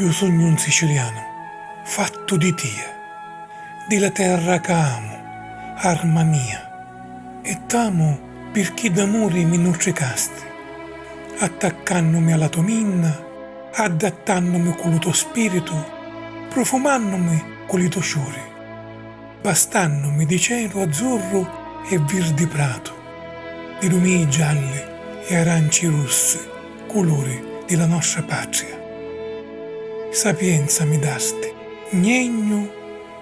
Io sogno un siciliano, fatto di tie, di la terra che amo, arma mia, e t'amo per chi d'amore mi nutricasti, attaccandomi alla tua minna, adattandomi con il tuo spirito, profumandomi con i tuoi ciuri, bastandomi di cielo azzurro e virdi prato, di lumi gialli e aranci rosse, colori della nostra patria. Sapienza mi dasti, gnegno,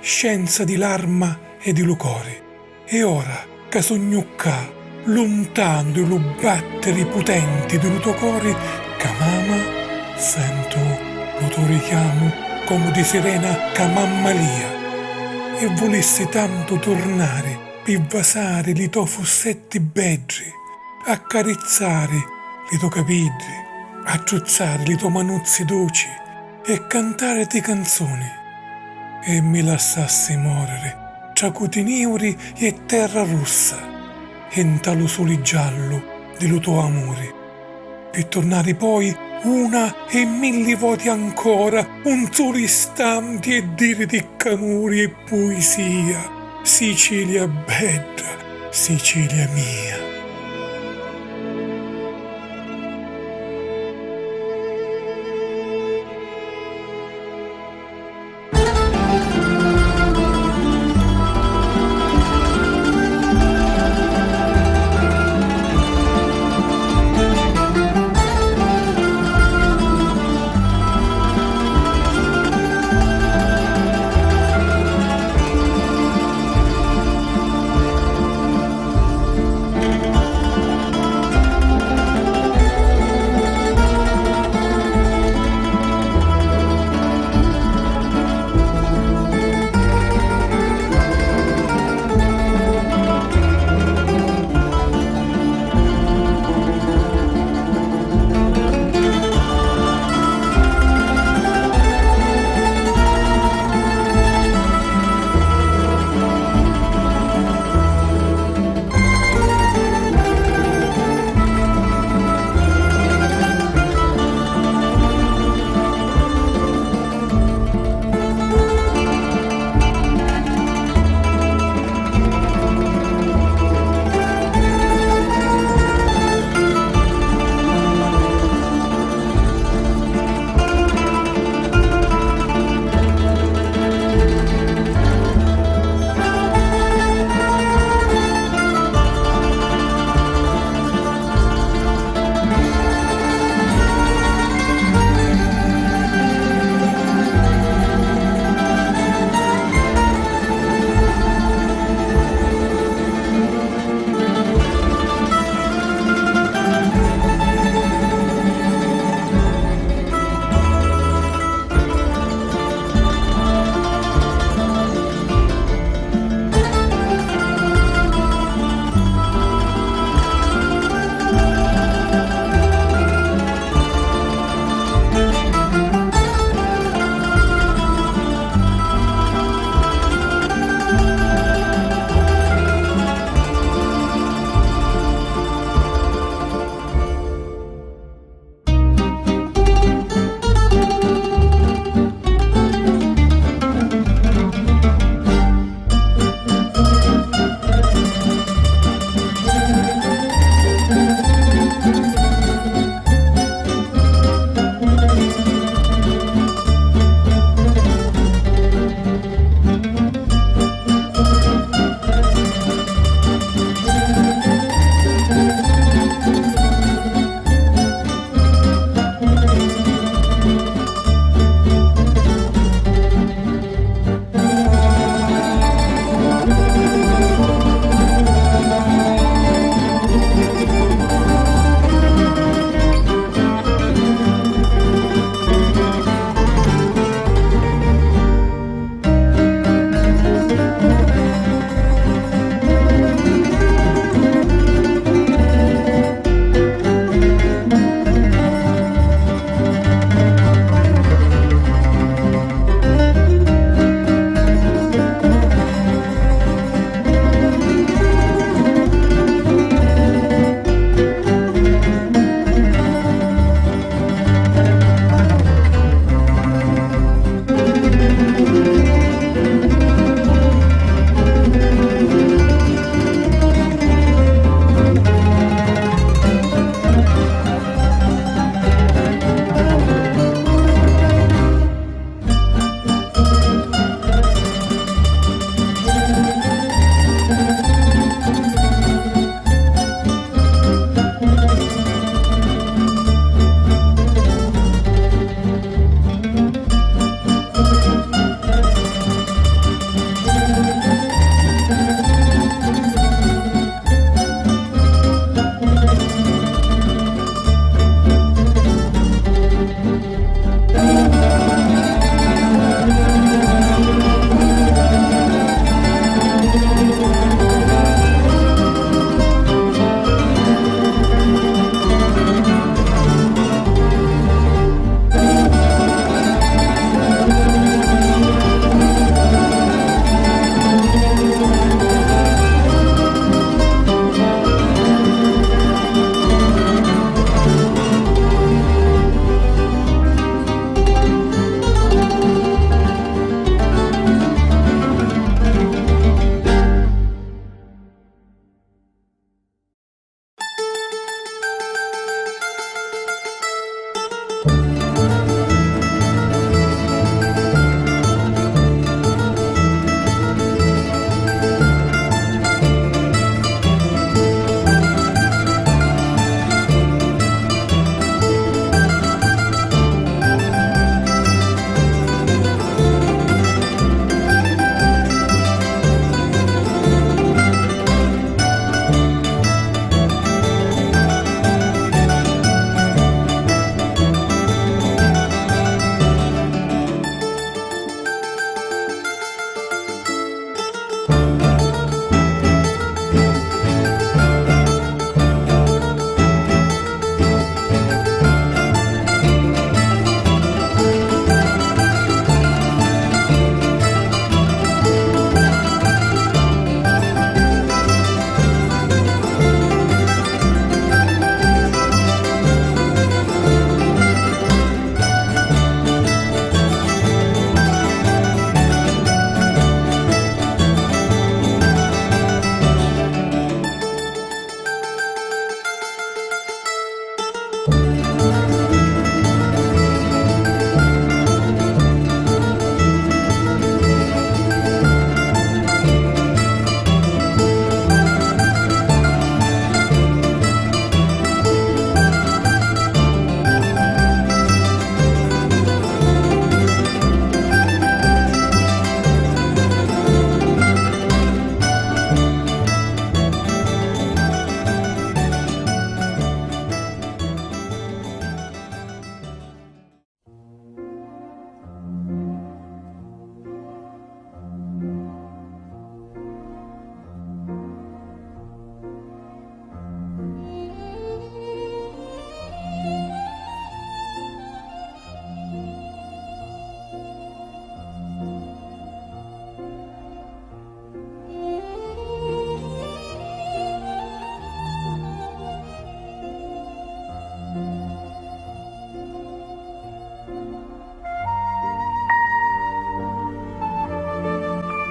scienza di l'arma e di lucore, e ora che sognucca, lontano lo battere potenti del tuo cuore, che mama, sento lo tuo richiamo come di sirena che mamma lia, e volessi tanto tornare per vasare li tuoi fossetti beggi, accarezzare li tuoi capigli, acciuzzare li tuoi manuzzi dolci e cantare ti canzoni, e mi lasciassi morire tra cotiniuri e terra rossa, e in talo sole giallo dello tuo amore, per tornare poi una e mille voti ancora, un solo istante e dire di canori e poesia, Sicilia bella, Sicilia mia.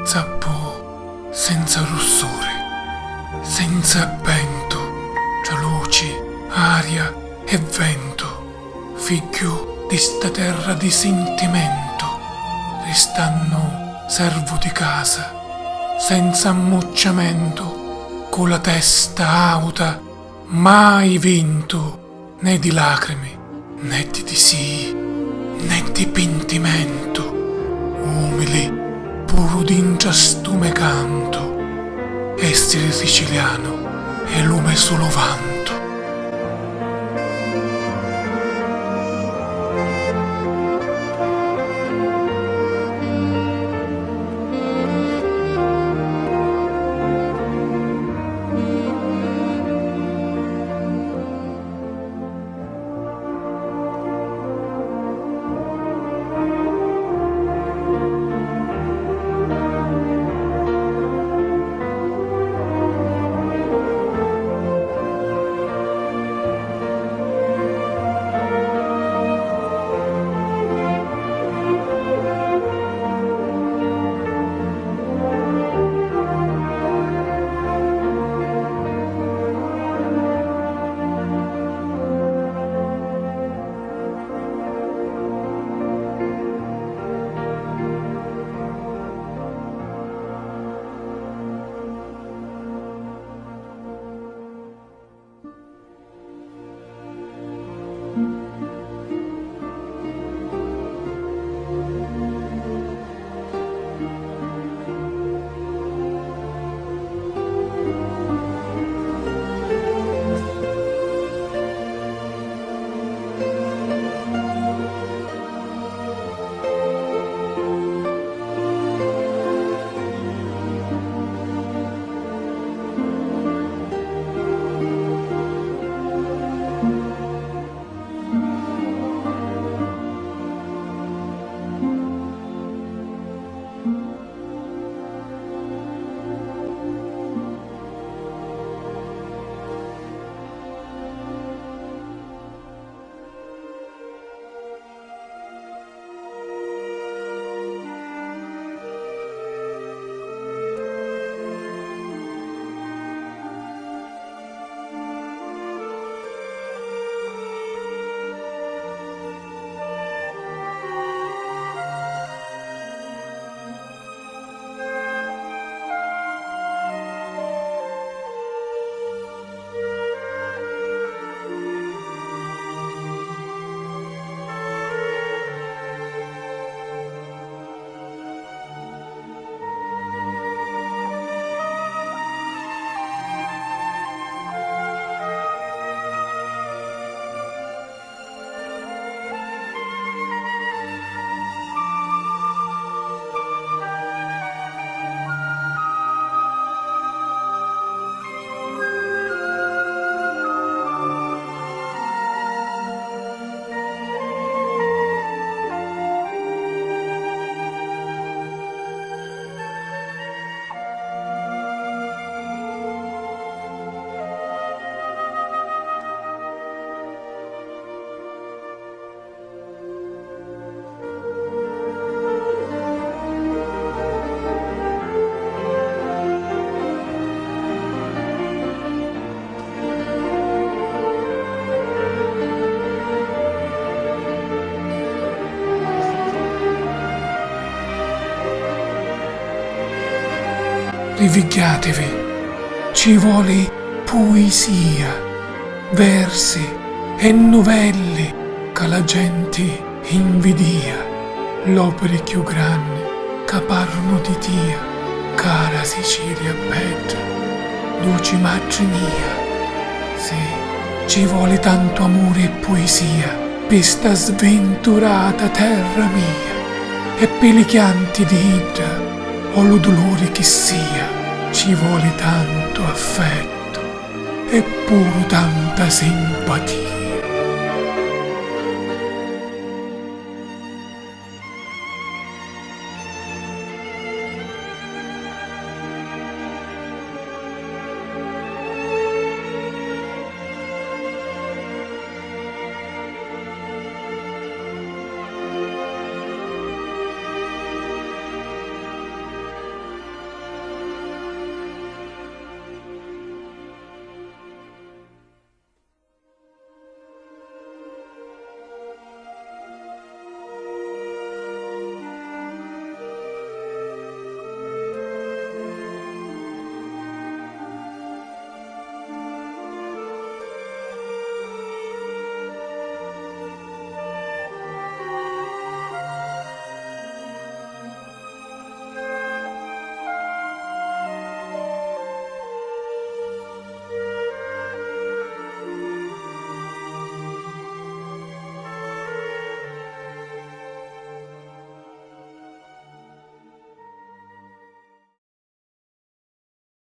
senza po, senza rossore, senza vento, tra luci, aria e vento, figlio di sta terra di sentimento, restando servo di casa, senza ammucciamento, con la testa auta, mai vinto, né di lacrime, né di sì, né di pentimento, umili, puro d'inciastume canto, essere siciliano e lume solo vanto. Rivigliatevi, ci vuole poesia, versi e novelle che la gente invidia, l'opere più grandi che parlano di Dio, cara Sicilia bella, dolce madre mia. Sì, ci vuole tanto amore e poesia per sta sventurata terra mia, e per i chianti di idra o lo dolore che sia, ci vuole tanto affetto e pure tanta simpatia.